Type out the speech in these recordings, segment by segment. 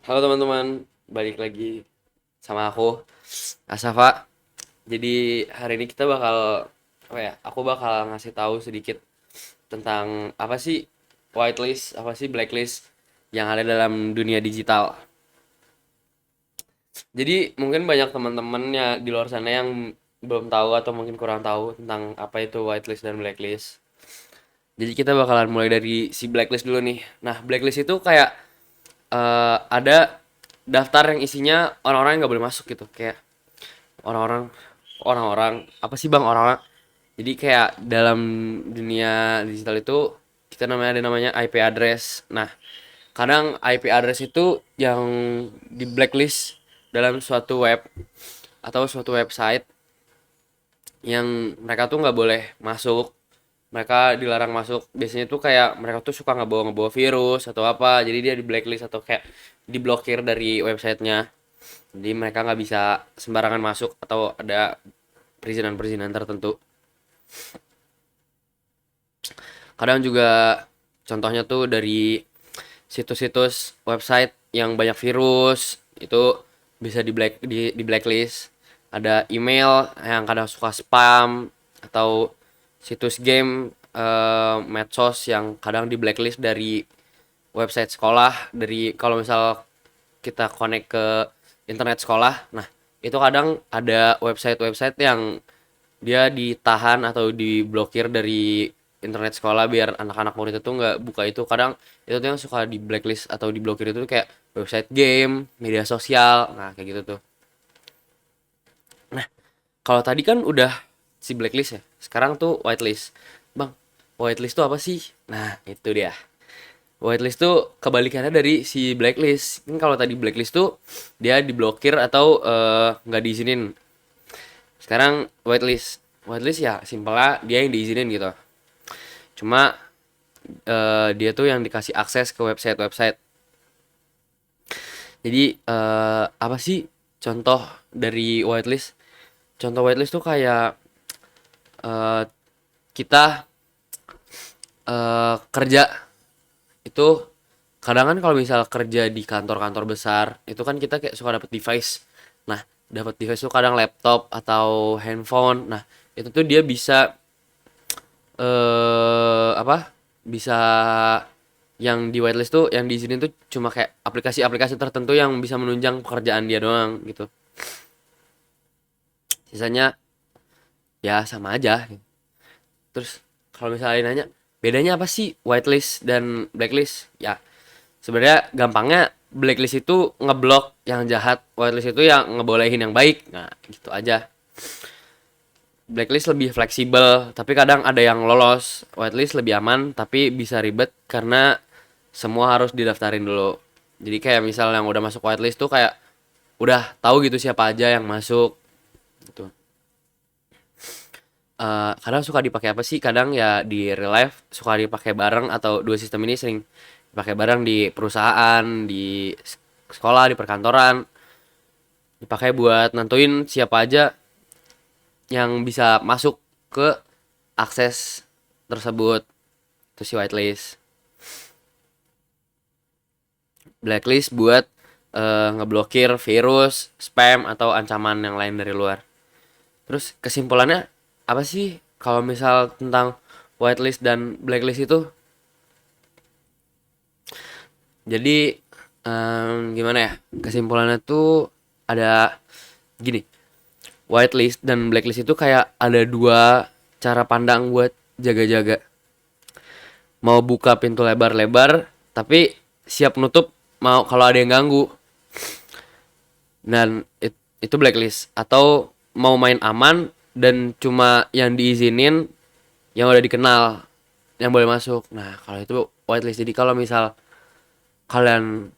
Halo teman-teman, balik lagi sama aku, Asafa. Jadi hari ini kita bakal Aku bakal ngasih tahu sedikit tentang apa sih whitelist, apa sih blacklist yang ada dalam dunia digital. Jadi mungkin banyak teman-temannya di luar sana yang belum tahu atau mungkin kurang tahu tentang apa itu whitelist dan blacklist. Jadi kita bakalan mulai dari si blacklist dulu nih. Nah, blacklist itu kayak ada daftar yang isinya orang-orang yang nggak boleh masuk gitu, kayak orang-orang orang-orang apa sih bang orang-orang. Jadi kayak dalam dunia digital itu kita namanya IP address. Nah, kadang IP address itu yang di blacklist dalam suatu web atau suatu website yang mereka tuh nggak boleh masuk, mereka dilarang masuk. Biasanya tuh kayak mereka tuh suka ngebawa virus atau apa, jadi dia di blacklist atau kayak diblokir dari websitenya. Jadi mereka nggak bisa sembarangan masuk atau ada perizinan-perizinan tertentu. Kadang juga contohnya tuh dari situs-situs website yang banyak virus itu bisa di blacklist. Ada email yang kadang suka spam, atau situs game, medsos yang kadang di blacklist dari website sekolah. Dari kalau misal kita connect ke internet sekolah, nah itu kadang ada website-website yang dia ditahan atau diblokir dari internet sekolah biar anak-anak murid itu nggak buka itu. Kadang itu tuh yang suka di blacklist atau diblokir itu kayak website game, media sosial, nah kayak gitu tuh. Nah, kalau tadi kan udah si blacklist ya, sekarang tuh whitelist. Bang, whitelist tuh apa sih? Nah, itu dia. Whitelist tuh kebalikannya dari si blacklist. Kan kalau tadi blacklist tuh dia diblokir atau nggak diizinin. Sekarang whitelist. Whitelist ya simpelnya dia yang diizinin gitu. Cuma dia tuh yang dikasih akses ke website-website. Jadi apa sih contoh dari whitelist? Contoh whitelist tuh kayak eh, kita kerja itu. Kadang kan kalau misal kerja di kantor-kantor besar itu kan kita kayak suka dapet device. Nah, dapat device tuh kadang laptop atau handphone. Nah, itu tuh dia bisa apa? Bisa yang di whitelist tuh yang diizinin tuh cuma kayak aplikasi-aplikasi tertentu yang bisa menunjang pekerjaan dia doang gitu. Sisanya ya sama aja. Terus kalau misalnya nanya bedanya apa sih whitelist dan blacklist? Ya sebenarnya gampangnya blacklist itu ngeblok yang jahat, whitelist itu yang ngebolehin yang baik. Nah, gitu aja. Blacklist lebih fleksibel, tapi kadang ada yang lolos. Whitelist lebih aman, tapi bisa ribet karena semua harus didaftarin dulu. Jadi kayak misal yang udah masuk whitelist tuh kayak udah tahu gitu siapa aja yang masuk gitu. Kadang suka dipakai apa sih? Kadang ya di real life suka dipakai bareng, atau dua sistem ini sering dipakai bareng di perusahaan, di sekolah, di perkantoran. Dipakai buat nentuin siapa aja yang bisa masuk ke akses tersebut. Itu si whitelist. Blacklist buat ngeblokir virus, spam atau ancaman yang lain dari luar. Terus kesimpulannya apa sih kalau misal tentang whitelist dan blacklist itu? Jadi gimana ya? Kesimpulannya tuh ada gini. Whitelist dan blacklist itu kayak ada dua cara pandang buat jaga-jaga. Mau buka pintu lebar-lebar, tapi siap nutup mau kalau ada yang ganggu. Dan itu blacklist. Atau mau main aman dan cuma yang diizinin yang udah dikenal yang boleh masuk. Nah, kalau itu whitelist. Jadi kalau misal kalian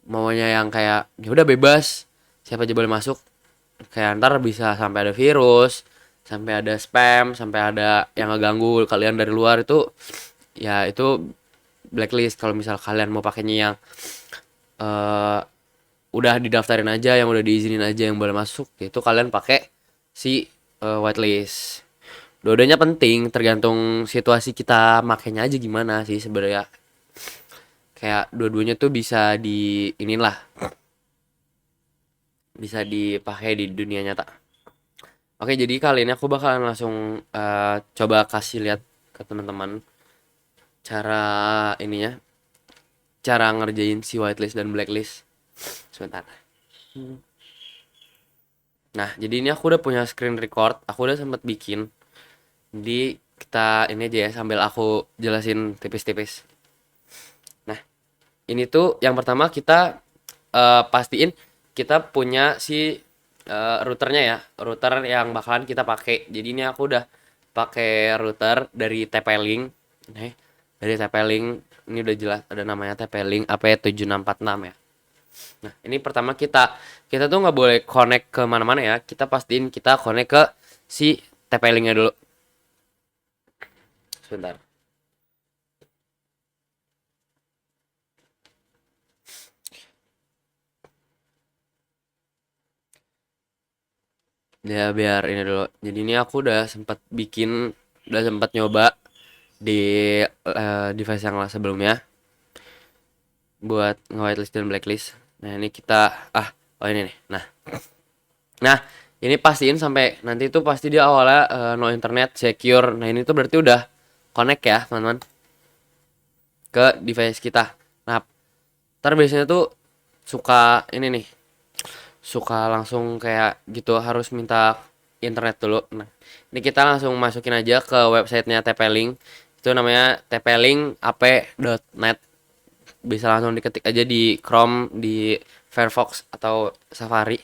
maunya yang kayak ya udah bebas, siapa aja boleh masuk, kayak ntar bisa sampai ada virus, sampai ada spam, sampai ada yang ngeganggu kalian dari luar, itu ya itu blacklist. Kalau misal kalian mau pakainya yang eh udah didaftarin aja, yang udah diizinin aja yang boleh masuk, itu kalian pakai si whitelist. Dua-duanya penting, tergantung situasi kita makainya aja gimana sih sebenarnya. kayak dua-duanya tuh bisa di inilah, bisa dipakai di dunia nyata. Oke, jadi kali ini aku bakalan langsung coba kasih lihat ke teman-teman cara ininya, cara ngerjain si whitelist dan blacklist. Sebentar. Nah, jadi ini aku udah punya screen record, aku udah sempet bikin. Jadi kita ini aja ya sambil aku jelasin tipis-tipis. Nah, ini tuh yang pertama kita pastiin kita punya si routernya ya, router yang bakalan kita pakai. Jadi ini aku udah pakai router dari TP-Link. Nih, dari TP-Link ini udah jelas ada namanya TP-Link AP7646 ya. Nah, ini pertama kita kita tuh nggak boleh connect ke mana-mana ya. Kita pastiin kita connect ke si TP-Linknya dulu. Sebentar. Ya biar ini dulu. Jadi ini aku udah sempat nyoba di device yang sebelumnya buat nge-whitelist dan blacklist. Nah, ini kita oh ini nih. Nah, ini pastiin sampai nanti tuh pasti dia awalnya no internet secure. Nah, ini tuh berarti udah connect ya, teman-teman, ke device kita. Nah, ntar biasanya tuh suka ini nih, suka langsung kayak gitu harus minta internet dulu. Nah, ini kita langsung masukin aja ke websitenya TP-Link. Itu namanya tplinkap.net. Bisa langsung diketik aja di Chrome, di Firefox atau Safari.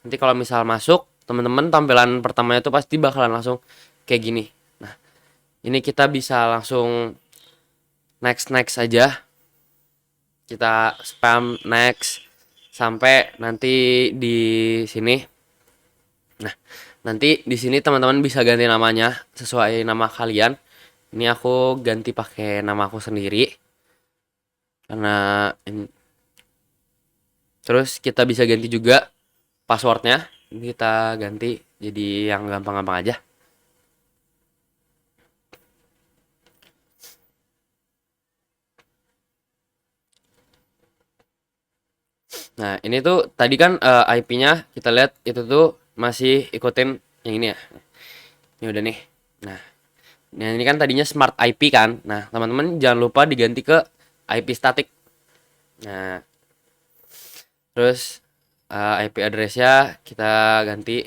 Nanti kalau misal masuk, teman-teman tampilan pertamanya tuh pasti bakalan langsung kayak gini. Nah, ini kita bisa langsung next next aja. Kita spam next sampai nanti di sini. Nah, nanti di sini teman-teman bisa ganti namanya sesuai nama kalian. Ini aku ganti pakai nama aku sendiri karena terus kita bisa ganti juga passwordnya. Ini kita ganti jadi yang gampang-gampang aja. Nah, ini tuh tadi kan IP-nya kita lihat itu tuh masih ikutin yang ini ya. Ini udah nih. Nah, ini kan tadinya smart IP kan. Nah, teman-teman jangan lupa diganti ke IP static. Nah, terus IP address-nya kita ganti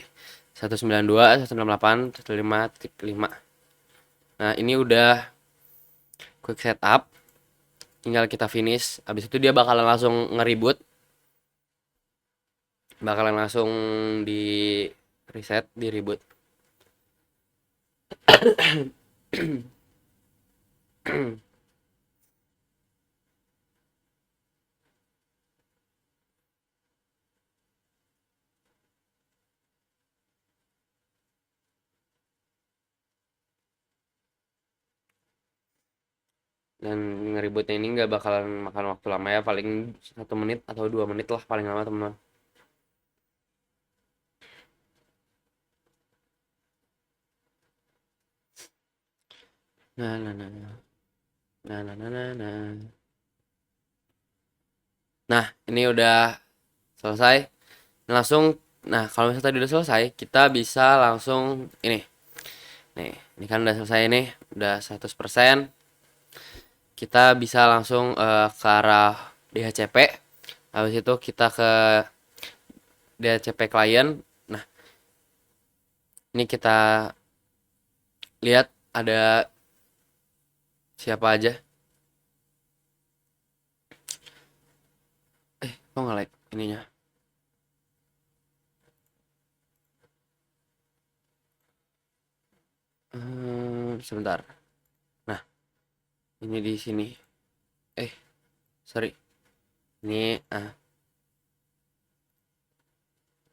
192.168.105.5. Nah, ini udah quick setup. Tinggal kita finish. Habis itu dia bakalan langsung nge-reboot. Bakalan langsung di reset, di reboot. Dan ngeributnya ini nggak bakalan makan waktu lama ya, paling 1 menit atau 2 menit lah paling lama, teman. Nah, nah, nah, nah, nah, nah, nah, nah, nah. Nah, ini udah selesai. Langsung, nah kalau misalnya tadi udah selesai, kita bisa langsung ini. Nih, ini kan udah selesai nih, udah 100%. Kita bisa langsung ke arah DHCP. Habis itu kita ke DHCP client. Nah, ini kita lihat ada siapa aja. Kok nggak like ininya? Sebentar. Nah, ini di sini. Eh, sorry. Ini,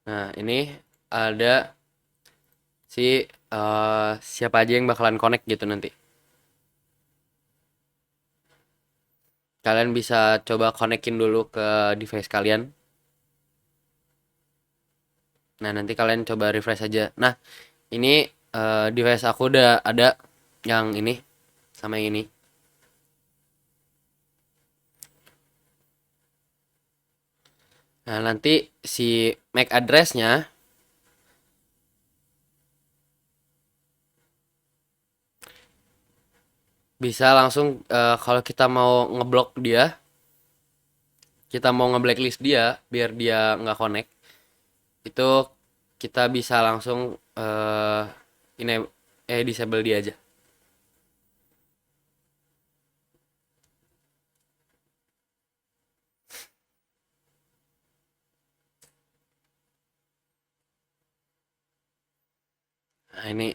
nah ini ada si siapa aja yang bakalan connect gitu nanti. Kalian bisa coba konekin dulu ke device kalian. Nah, nanti kalian coba refresh aja. Nah, ini device aku udah ada yang ini sama yang ini. Nah, nanti si MAC address-nya bisa langsung kalau kita mau ngeblok dia, kita mau ngeblacklist dia biar dia nggak connect, itu kita bisa langsung ini disable dia aja. Nah, ini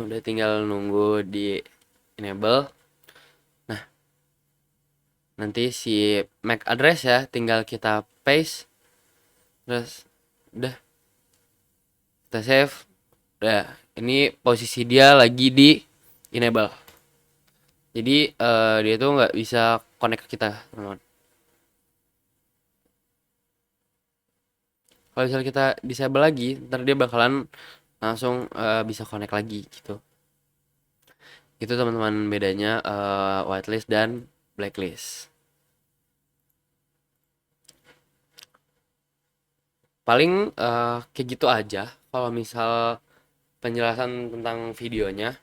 udah tinggal nunggu di enable. Nah, nanti si MAC address ya tinggal kita paste, terus udah kita save. Udah, ini posisi dia lagi di enable. Jadi dia tuh nggak bisa connect ke kita, teman-teman. Kalau misalnya kita disable lagi, ntar dia bakalan langsung bisa connect lagi gitu. Itu teman-teman bedanya whitelist dan blacklist. Paling kayak gitu aja kalau misal penjelasan tentang videonya.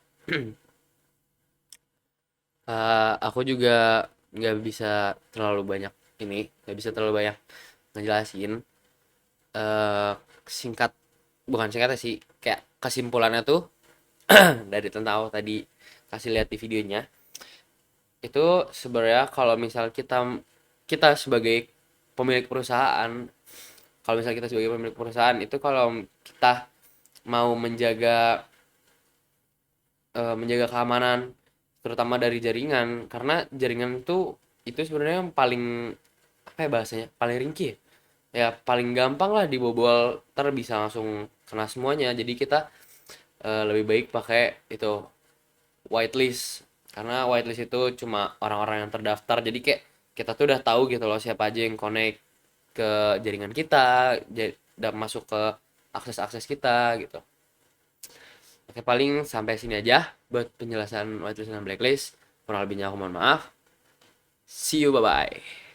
Aku juga nggak bisa terlalu banyak ini, nggak bisa terlalu banyak ngejelasin. eh Singkat, bukan singkatnya sih, kayak kesimpulannya tuh dari tentang aku tadi kasih lihat di videonya, itu sebenarnya kalau misal kita kita sebagai pemilik perusahaan, kalau misal kita sebagai pemilik perusahaan itu kalau kita mau menjaga keamanan terutama dari jaringan, karena jaringan itu sebenarnya yang paling apa ya bahasanya, paling ringkih ya, ya paling gampang lah dibobol, ntar bisa langsung kena semuanya. Jadi kita lebih baik pakai itu whitelist, karena whitelist itu cuma orang-orang yang terdaftar, jadi kayak kita tuh udah tahu gitu loh siapa aja yang connect ke jaringan kita, udah masuk ke akses-akses kita gitu. Oke, paling sampai sini aja buat penjelasan whitelist dan blacklist. Kurang lebihnya aku mohon maaf. See you, bye bye.